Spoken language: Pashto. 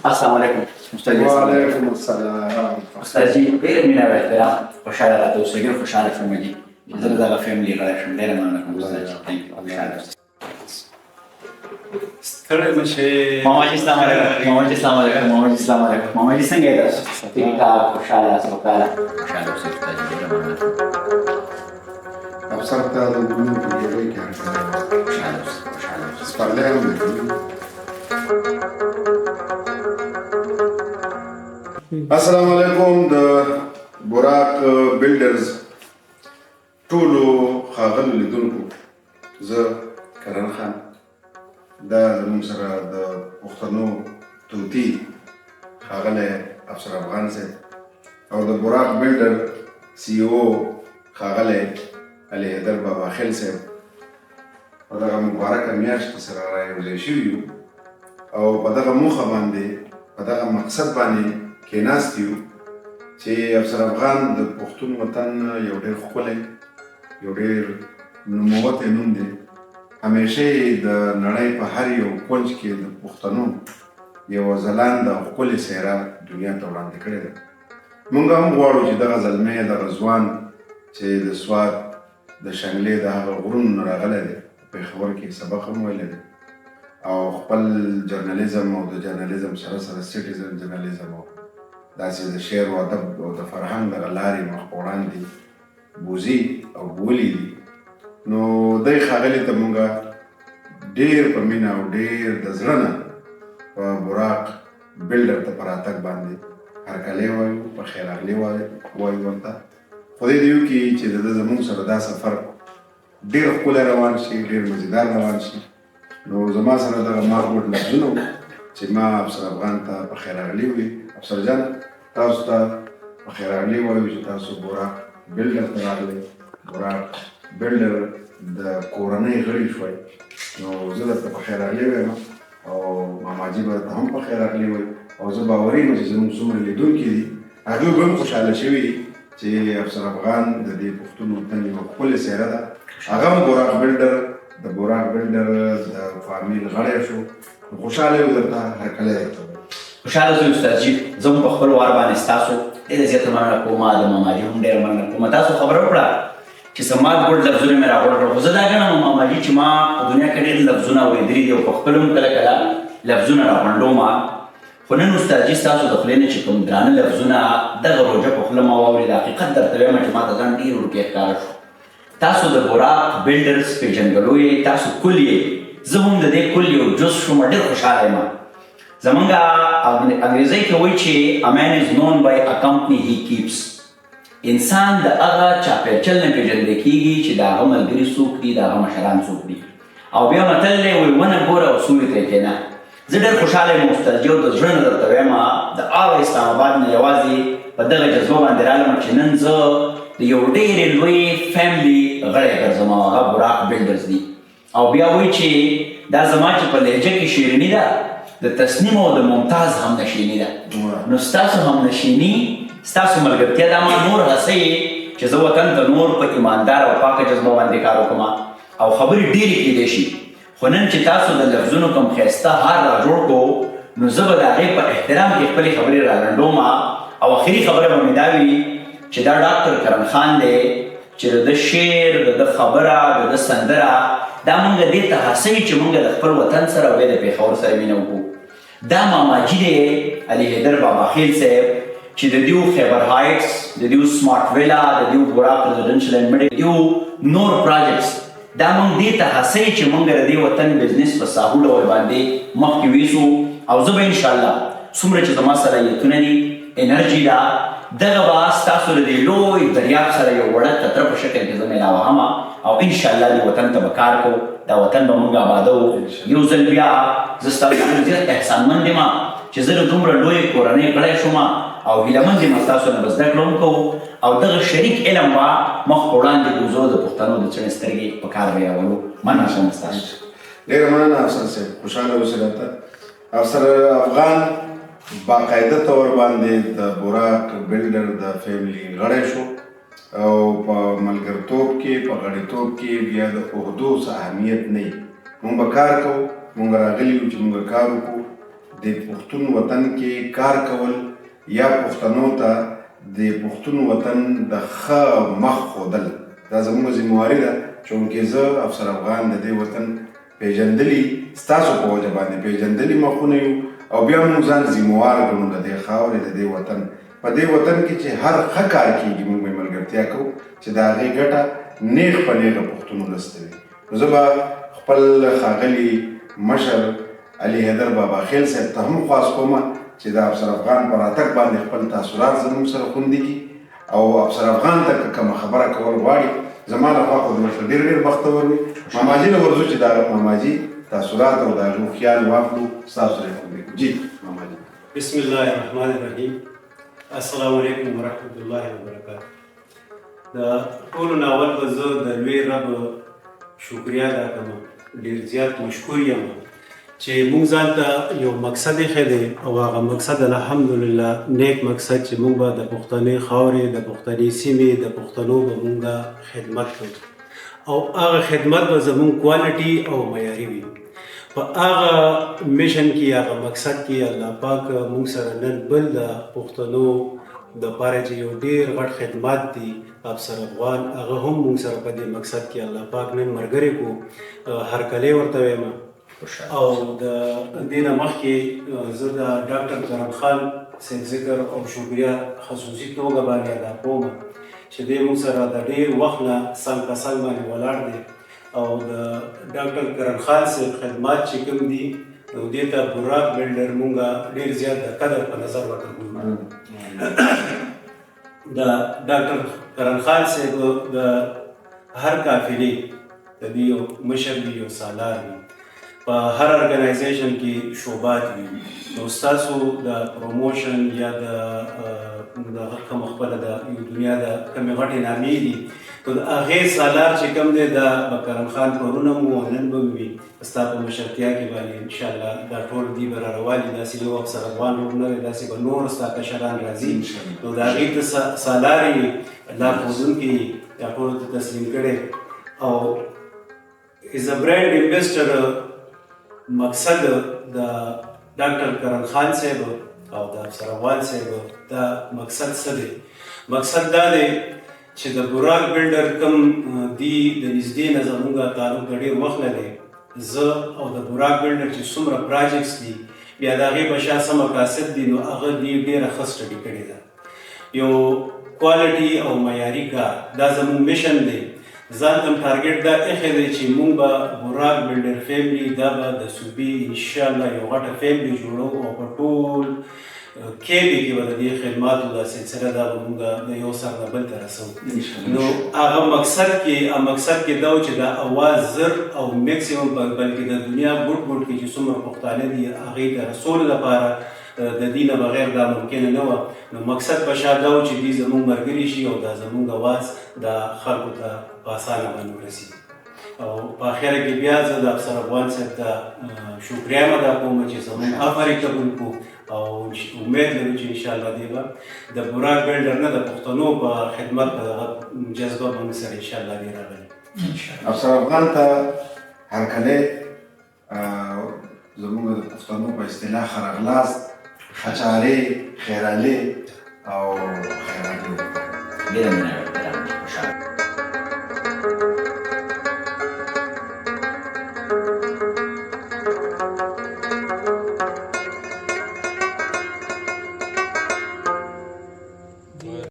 السلام علیکم استاد. وعلیکم السلام. استاد جی ډېر مینه او احترام خوشحاله راته اوسئ. ډېر خوشحاله شوم جي زه د دغه فیملي غړی شوم. ډېره مننه کوم استاد جي. خوشحاله اوسئ. ستړی مه شئ. ماما جي السلام علیکم. ماما جي السلام علیکم. ماما جي السلام علیکم. ماما جي څنګه یې تاسو؟ ټیک ټاک خوشحاله سوکاله خوشحاله اوسئ استاد جي. ډېره مننه کوم. افسر ته د ګلونو په ډېرۍ کې هرکلی وایي. خوشحاله اوسئ خوشحاله اوسئ. سپرلی هم درکوي. السلام علیکم. د براق بلډرز ټولو ښاغلو لیدونکو، زه کرن خان، دا زموږ سره د پښتنو طوطي ښاغلی افسر افغان صاحب او د براق بلډر سی او ښاغلی علي حیدر بابا خیل صاحب په دغه مبارکه میاشت کې سره رايوځای شوي یو او په دغه موخه باندې په دغه مقصد باندې کېناست یو چې افسر افغان د پښتون وطن یو ډېر ښکلی یو ډېر نوموتی نوم دی. همیشه یې د نړۍ په هر یو کونج کې د پښتنو یوه ځلانده او ښکلې څېره دنیا ته وړاندې کړې ده. موږ هم غواړو چې دغه زلمی دغه ځوان چې د سوات د شنګلې د هغه غرونو نه راغلی دی، پېښور کې سبق هم ویلی دی او خپل جرنالیزم او د جرنالیزم سره سره سټیزن جرنالیزم او داسې د شعر و ادب او د فرهنګ دغه لارې مخ په وړاندې بوځي او بولي دي. نو دی ښاغلي ته مونږ ډېر په مینه او ډېر د زړه نه په براق بلډر ته په راتګ باندې هرکلی وایو، په خیر راغلي وایو ورته. خدای دې وکړي چې د ده زموږ سره دا سفر ډېر ښکلی روان شي، ډېر مزیدار روان شي. نو زما سره دغه ماغوټ لفظونه وو چې ما افسر افغان ته په خیر راغلي وي. افسر جان تاسو ته په خیر راغلي وایو چې تاسو براق بلډر ته راغلئ. براق بلډر د کورنۍ غړي شوئ. نو زه درته په خیر راغلي وایم او ماماجي به درته هم په خیر راغلي وایي او زه باوري یم چې زموږ څومره لیدونکي دي هغوی به هم خوشحاله شوي دي چې افسر افغان د دې پښتون وطن یوه ښکلې څېره ده. هغه هم براق بلډر د براق بلډر د فامیل غړی شو. خوشحاله یو درته هرکلی درته خوشحاله اوسئ استاد جي. زه هم په خپل وار باندې ستاسو ډېره زیاته مننه کوم. د ماماجي هم ډېره مننه کوم. تاسو خبره وکړه چې زما ګوډ لفظونه مې راغونډ کړل، خو زه دا ګڼم ماماجي چې ما په دنیا کې ډېر لفظونه اورېدلي دي او په خپل هم کله کله لفظونه راغونډوم. خو نن استاد جي ستاسو د خولې نه چې کوم درانه لفظونه دغه روژه په خوله ما واورېده، حقیقت درته وایم چې ما ته ځان ډېر ورکې ښکاره شو. تاسو د براق بلډرز پېژندګلو یې، تاسو کل یې، زه هم د دې کل یو جز شوم. ډېر خوشحاله یم. زمونږ انګریزۍ کې وایي چې a man is known by a company he keeps. انسان د هغه چاپېچل نه پېژندل کېږي چې د هغه ملګري څوک دي، د هغه مشران څوک دي. او بیا متل دی وایي ونه ګوره او سوري ترې کښېنه. زه ډېر خوشحاله یم استاد جي او د زړه نه درته وایم د آل اسلام آباد نه یوازې په دغه جذبه باندې رالم چې نن زه د یو ډېرې لوی فیملي غړی ګرځم او هغه براق بلډرز دي. او بیا وایي چې دا زما چې په لهجه کې شیریني ده، د تسنیم او د ممتاز هم نشیني ده. نو ستاسو هم نشیني، ستاسو ملګرتیا دا ما نور هڅوي چې زه وطن ته نور په ایماندار او پاکه جذبه باندې کار وکړم او خبرې ډېرې کېدی شي. خو نن چې تاسو د لفظونو کوم ښایسته هار را جوړ کړو نو زه به د هغې په احترام کې خپلې خبرې را لنډوم او اخري خبره به مې دا وي چې دا ډاکټر کرن خان دی چې د ده شعر، د ده خبره، د ده سندره دا موږ دې ته هڅوي چې موږ د خپل وطن سره او د پېښور سره مینه وکړو. دا ماماجي دی علي حیدر بابا خیل صاحب چې د دیو خیبر هایټس، د دیو سمارټ ویلا، د دیو براق ریزیډنشل اینډ میډیکل، دیو نور پروجیکټس دا موږ دې ته هڅوي چې موږ د دې وطن بزنس په ساحو ډول باندې مخکې ویسو. او زه به انشاءالله څومره چې زما صلاحیتونه دي، انرژي ده، دغه به ستاسو له دې لوی دریاب سره یو وړه قطره په شکل کې زه میلاوهم او انشاءالله دې وطن ته به کار کوو، دا وطن به موږ آبادوو. یو ځل بیا زه ستاسو ډېر زیات احسانمند یم چې زه د دومره لویې کورنۍ غړی شوم او هیلهمند یم ستاسو نه به زده کړه هم کوو او دغه شریک علم به مخ په وړاندې بوځو، د پښتنو د څڼې سترګې په کار به یې اولو. مننه کوم ستاسو. ډېره مننه افسر صاحب. خوشحاله اوسئ. راته افسر افغان باقاعده طور باندې د براق بلډر د فیملي غړی شو او په ملګرتوب کې، په غړیتوب کې بیا د عهدو څه اهمیت نه وي. مونږ به کار کوو، مونږ راغلي یو چې مونږ کار وکړو، د پښتون وطن کې کار کول یا پښتنو ته د پښتون وطن د ښه مخ ښودل دا زموږ ذمهواري ده. چونکې زه افسر افغان د دې وطن پیژندلي ستاسو په وجه باندې پیژندلي مخونه یو او بیا موږ ځان ذمهوار ګڼو د دې خاورې د دې وطن په دې وطن کې چې هر ښه کار کېږي موږ به ملګرتیا کوو چې د هغې ګټه نیغ په نیغه پښتونو لسته وي. نو زه به خپل ښاغلي مشر علي حیدر بابا خیل صاحب ته هم خواست کوم چې د افسر افغان په راتګ باندې خپل تاثرات زموږ سره خوندي کړي او افسر افغان ته که کومه خبره کول غواړي زما لخوا خو د ورته ډېر ډېر بختور وي. ماماجي له ورځو چې د ماماجي تاثرات او د هغو خیال واخلو ستاسو سره یې خوندي کړو. جي ماماجي. بسم الله الرحمن الرحیم. السلام علیکم ورحمت الله وبرکاته. د ټولو نه اول به زه د لوی رب شکریا ادا کوم، ډېر زیات مشکور یم چې موږ ځان ته یو مقصد ایښی دی او هغه مقصد الحمدلله نیک مقصد چې موږ به د پښتنې خاورې د پښتنې سیمې د پښتنو به موږ خدمت کوو او هغه خدمت به زموږ کوالټي او معیاري وي. په هغه میشن کې هغه مقصد کې الله پاک موږ سره نن بل د پښتنو دپاره چې یو ډېر غټ خدمات دي افسر افغان هغه هم موږ سره په دې مقصد کې الله پاک نن ملګري کړو. هرکلی ورته وایم او د دې نه مخکې زه د ډاکټر کرم خان صاحب ذکر او شکریا خصوصي توګه باندې ادا کوم چې دی موږ سره د ډېر وخت نه څنګ په څنګ باندې ولاړ دی او د ډاکټر کرم خان صاحب خدمات چې کوم دي نو دې ته براک بلډر موږ ډېر زیات د قدر په نظر ورته ګورو. د ډاکټر کرم خان صاحب د هر قافلې د دې یو مشر وي یو سالار وي په هر ارګنایزیشن کې شعبات وي. نو ستاسو د پروموشن یا د کوم خپله د یو دنیا د کومې غټې نامې دي نو د هغې سالار چې کوم دی د کرم خان پرونه مو نن به وي ستا په مشرتیا کې باندې انشاءالله دا ټول دي به را روان دي. داسې یو افسر افغان روډ نه دی داسې به نور ستا کشران راځي نو د هغې ته سالار یې الله ښودونکي دا ټولو ته تسلیم کړی او از ا برانډ انویسټر مقصد د ډاکټر کرم خان صاحب او د افسر افغان صاحب دا مقصد څه دی؟ مقصد دا دی چې د براک بلډر کوم دی د نږدې نه زموږ تعلق د ډېر وخت نه دی. زه او د براک بلډر چې څومره پراجیکټس دي بیا د هغې په شا څه مقاصد دي نو هغه دې ډېره ښه سټډي کړې ده. یو کوالټي او معیاري کار دا زموږ میشن دی. ځان ته ټارګېټ دا ایښی دی چې موږ به براک بلډر فیملي دا به د صوبې انشاءالله یو غټه فیملي جوړو او په ټول کیبې کې به د دې خدماتو دا سلسله دا به موږ د یو سر نه بل ته رسوو. نو هغه مقصد کې دا و چې دا اواز زر او میکسیمم بلکې د دنیا ګوټ ګوټ کې چې څومره پښتانه دي هغې ته رسولو لپاره د دې نه بغیر دا ممکنه نه وه. نو مقصد په شا دا و چې دوی زموږ ملګري شي او دا زموږ اواز د خلکو ته په اسانه باندې ورسېږي. او په اخره کې بیا زه د افسر افغان صاحب ته شکریا ادا کوم چې زموږ افر یې قبول کړو او امید لرو چې انشاءالله دی به د براک بلډر نه د پښتنو په خدمت په دغه جذبه به موږ سره انشاءالله دی راغلی. افسر افغان ته هرکلی زموږ د پښتنو په اصطلاح ښه راغلاست، خچارې، خیرالې او خیرالې. ډېره مینه خوشحاله